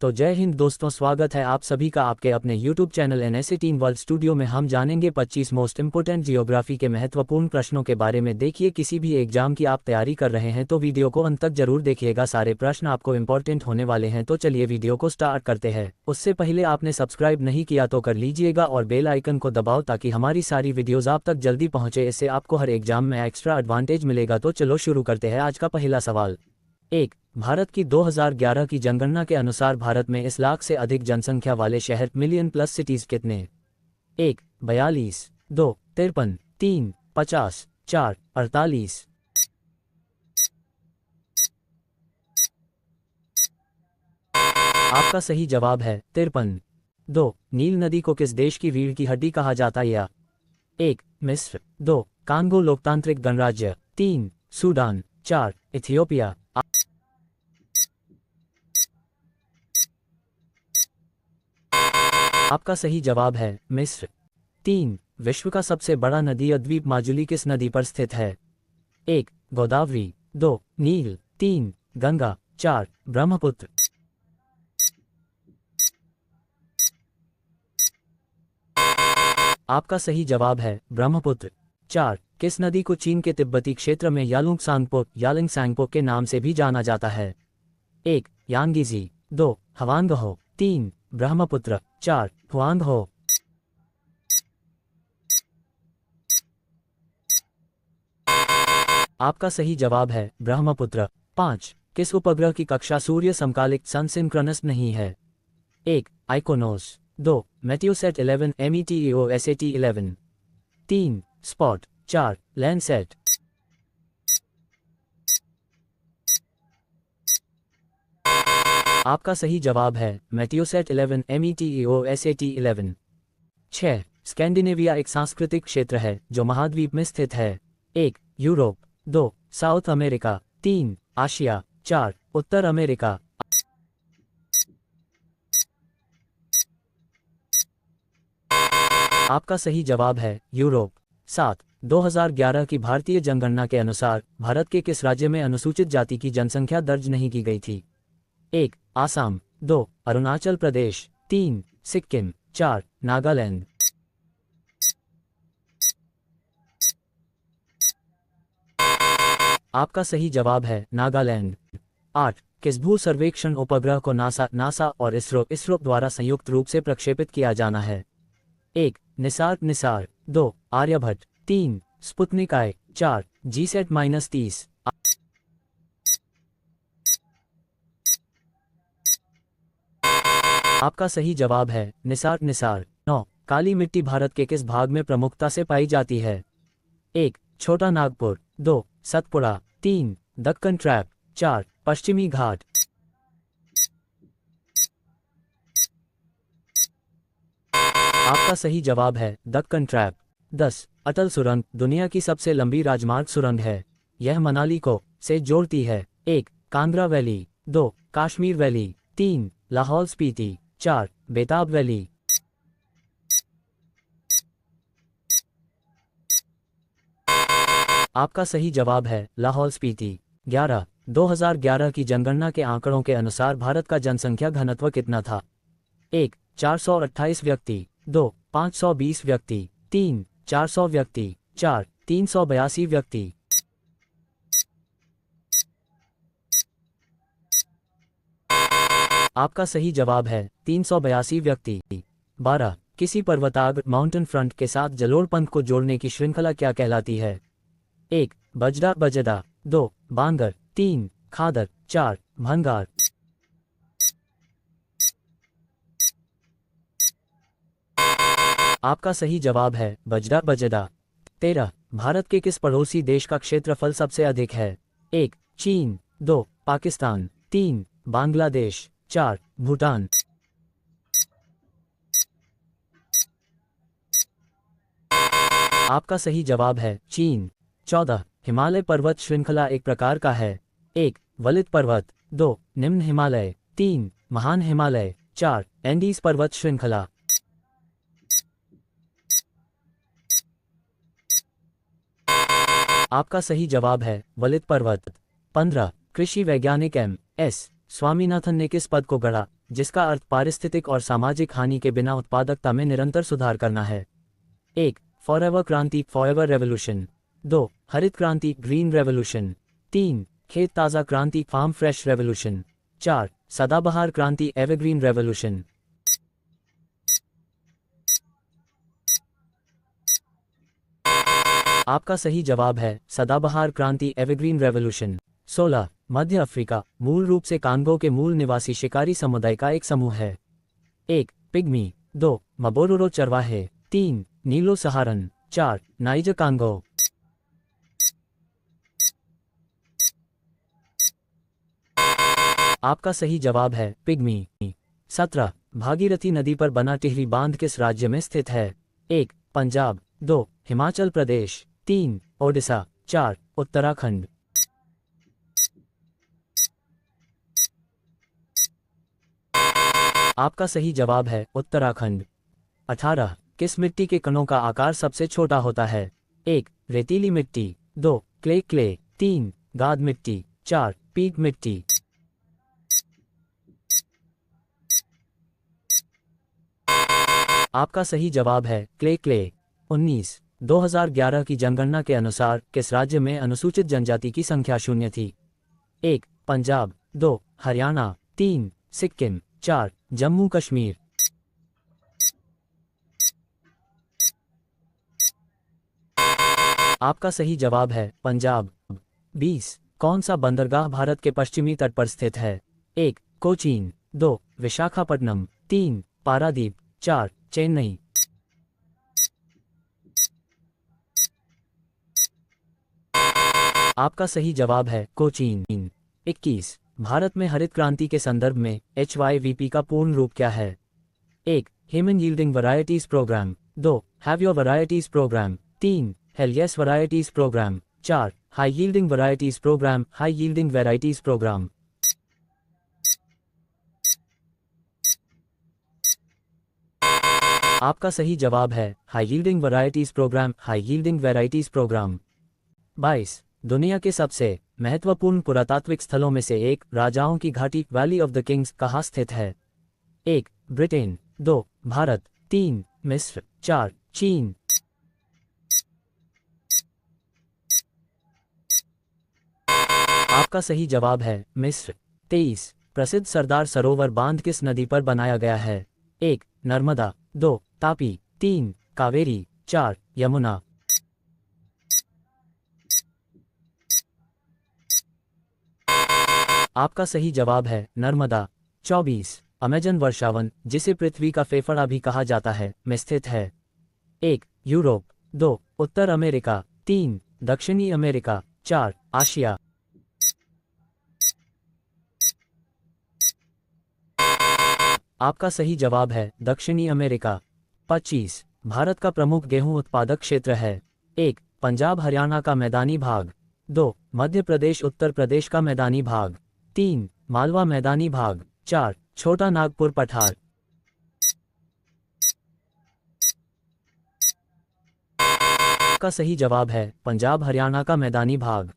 तो जय हिंद दोस्तों, स्वागत है आप सभी का आपके अपने YouTube channel NS18 world studio में। हम जानेंगे 25 मोस्ट इंपोर्टेंट जियोग्राफी के महत्वपूर्ण प्रश्नों के बारे में। देखिए, किसी भी एग्जाम की आप तैयारी कर रहे हैं तो वीडियो को अंत तक जरूर देखिएगा, सारे प्रश्न आपको इंपॉर्टेंट होने वाले हैं। तो चलिए वीडियो को स्टार्ट करते हैं। उससे पहले आपने सब्सक्राइब नहीं किया तो कर लीजिएगा और बेल आइकन को दबाओ ताकि हमारी सारी वीडियोज आप तक जल्दी पहुंचे। इससे आपको हर एग्जाम में एक्स्ट्रा एडवांटेज मिलेगा। तो चलो शुरू करते हैं आज का पहला सवाल। 1. भारत की 2011 की जनगणना के अनुसार भारत में इस लाख से अधिक जनसंख्या वाले शहर मिलियन प्लस सिटीज कितने? 1. 42, 2. 53, 3. 50, 4. 48। आपका सही जवाब है 53। 2. नील नदी को किस देश की रीढ़ की हड्डी कहा जाता है? 1. मिस्र, 2. कांगो लोकतांत्रिक गणराज्य, 3. सूडान, 4. इथियोपिया। आपका सही जवाब है मिस्र। 3. विश्व का सबसे बड़ा नदी द्वीप माजुली किस नदी पर स्थित है? 1. गोदावरी, 2. नील, 3. गंगा, 4. ब्रह्मपुत्र। आपका सही जवाब है ब्रह्मपुत्र। 4. किस नदी को चीन के तिब्बती क्षेत्र में यालुंगसांगपो के नाम से भी जाना जाता है? 1. यांगीजी, 2. हवांगहो, 3. ब्रह्मपुत्र, 4. हुआंगहो। आपका सही जवाब है ब्रह्मपुत्र। 5. किस उपग्रह की कक्षा सूर्य समकालिक सन सिंक्रोनस नहीं है? 1. आइकोनोस, 2. मेटियोसेट 11 METEOSAT 11, 3. स्पॉट, 4. लैंडसेट। आपका सही जवाब है मेटियोसेट 11 METEOSAT 11। 6. स्कैंडिनेविया एक सांस्कृतिक क्षेत्र है जो महाद्वीप में स्थित है? 1. यूरोप, 2. South America, 3. आशिया, 4. उत्तर अमेरिका। आपका सही जवाब है यूरोप। 7. 2011 की भारतीय जनगणना के अनुसार भारत के किस राज्य में अनुसूचित जाति की जनसंख्या दर्ज नहीं की गई थी? 1. आसाम, 2. अरुणाचल प्रदेश, 3. सिक्किम, 4. नागालैंड। आपका सही जवाब है नागालैंड। 8. किस भू सर्वेक्षण उपग्रह को नासा और इसरो द्वारा संयुक्त रूप से प्रक्षेपित किया जाना है? 1. निसार, 2. आर्यभट्ट, 3. स्पुतनिक आई, 4. GSAT-30। आपका सही जवाब है निसार। 9. काली मिट्टी भारत के किस भाग में प्रमुखता से पाई जाती है? 1. छोटा नागपुर, 2. सतपुड़ा, 3. दक्कन ट्रैप, 4. पश्चिमी घाट। आपका सही जवाब है दक्कन ट्रैप। 10. अटल सुरंग दुनिया की सबसे लंबी राजमार्ग सुरंग है। यह मनाली को से जोड़ती है? 1. कांगड़ा वैली, 2. कश्मीर वैली, 3. लाहौल स्पीति, 4. बेताब वैली। आपका सही जवाब है लाहौल स्पीति। 11. 2011 की जनगणना के आंकड़ों के अनुसार भारत का जनसंख्या घनत्व कितना था? 1. 428 व्यक्ति, 2. 520 व्यक्ति, 3. 400 व्यक्ति, 4. 382 व्यक्ति। आपका सही जवाब है 382 व्यक्ति। 12. किसी पर्वताग्र माउंटेन फ्रंट के साथ जलोढ़ पंथ को जोड़ने की श्रृंखला क्या कहलाती है? 1. बजदा, 2. बांगर, 3. खादर, 4. भंगार। आपका सही जवाब है बजदा। 13. भारत के किस पड़ोसी देश का क्षेत्रफल सबसे अधिक है? 1. चीन, 2. पाकिस्तान, 3. बांग्लादेश, 4. भूटान। आपका सही जवाब है चीन। 14. हिमालय पर्वत श्रृंखला एक प्रकार का है? 1. वलित पर्वत, 2. निम्न हिमालय, 3. महान हिमालय, 4. एंडीज पर्वत श्रृंखला। आपका सही जवाब है वलित पर्वत। 15. कृषि वैज्ञानिक MS स्वामीनाथन ने किस पद को गढ़ा जिसका अर्थ पारिस्थितिक और सामाजिक हानि के बिना उत्पादकता में निरंतर सुधार करना है? 1. फॉरएवर क्रांति फॉरएवर रेवोल्यूशन। 2. हरित क्रांति ग्रीन रेवोल्यूशन। 3. खेत ताज़ा क्रांति फार्म फ्रेश रेवोल्यूशन। 4. सदाबहार क्रांति एवरग्रीन रेवोल्यूशन। आपका सही जवाब है सदाबहार क्रांति एवरग्रीन रेवोल्यूशन। 16. मध्य अफ्रीका मूल रूप से कांगो के मूल निवासी शिकारी समुदाय का एक समूह है। 1. पिग्मी। 2. मबोरोरो चरवाहे। 3. नीलो सहारन। 4. Niger Congo. आपका सही जवाब है पिग्मी। 17. भागीरथी नदी पर बना टिहरी बांध किस राज्य में स्थित है? 1. पंजाब। 2. हिमाचल प्रदेश। 3. ओडिशा। 4. उत्तराखंड। आपका सही जवाब है उत्तराखंड। 18. किस मिट्टी के कणों का आकार सबसे छोटा होता है? 1. रेतीली मिट्टी। 2. क्ले। 3. गाद मिट्टी। 4. पीट मिट्टी। आपका सही जवाब है क्ले। 19. 2011 की जनगणना के अनुसार किस राज्य में अनुसूचित जनजाति की संख्या 0 थी? 1. पंजाब। 2. हरियाणा। 3. सिक्किम। 4. जम्मू कश्मीर। आपका सही जवाब है पंजाब। 20. कौन सा बंदरगाह भारत के पश्चिमी तट पर स्थित है? 1. कोचीन। 2. विशाखापट्टनम। 3. पारादीप। 4. चेन्नई। आपका सही जवाब है कोचीन। 21. भारत में हरित क्रांति के संदर्भ में HYVP का पूर्ण रूप क्या है? 1. Human yielding varieties programme. 2. Have your varieties programme. 3. Hell yes varieties programme. 4. High yielding varieties programme high yielding varieties programme. आपका सही जवाब है high yielding varieties programme high yielding varieties programme. 22. दुनिया के सबसे महत्वपूर्ण पुरातात्विक स्थलों में से एक राजाओं की घाटी वैली ऑफ द किंग्स कहाँ स्थित है? 1. ब्रिटेन। 2. भारत। 3. मिस्र। 4. चीन। आपका सही जवाब है मिस्र। 23. प्रसिद्ध सरदार सरोवर बांध किस नदी पर बनाया गया है? 1. नर्मदा। 2. तापी। 3. कावेरी। 4. यमुना। आपका सही जवाब है नर्मदा। 24. अमेजन वर्षावन जिसे पृथ्वी का फेफड़ा भी कहा जाता है में स्थित है? 1. यूरोप। 2. उत्तर अमेरिका। 3. दक्षिणी अमेरिका। 4. आशिया। आपका सही जवाब है दक्षिणी अमेरिका। 25. भारत का प्रमुख गेहूं उत्पादक क्षेत्र है? 1. पंजाब हरियाणा का मैदानी भाग। 2. मध्य प्रदेश उत्तर प्रदेश का मैदानी भाग। 3. मालवा मैदानी भाग। 4. छोटा नागपुर पठार। आपका सही जवाब है पंजाब हरियाणा का मैदानी भाग।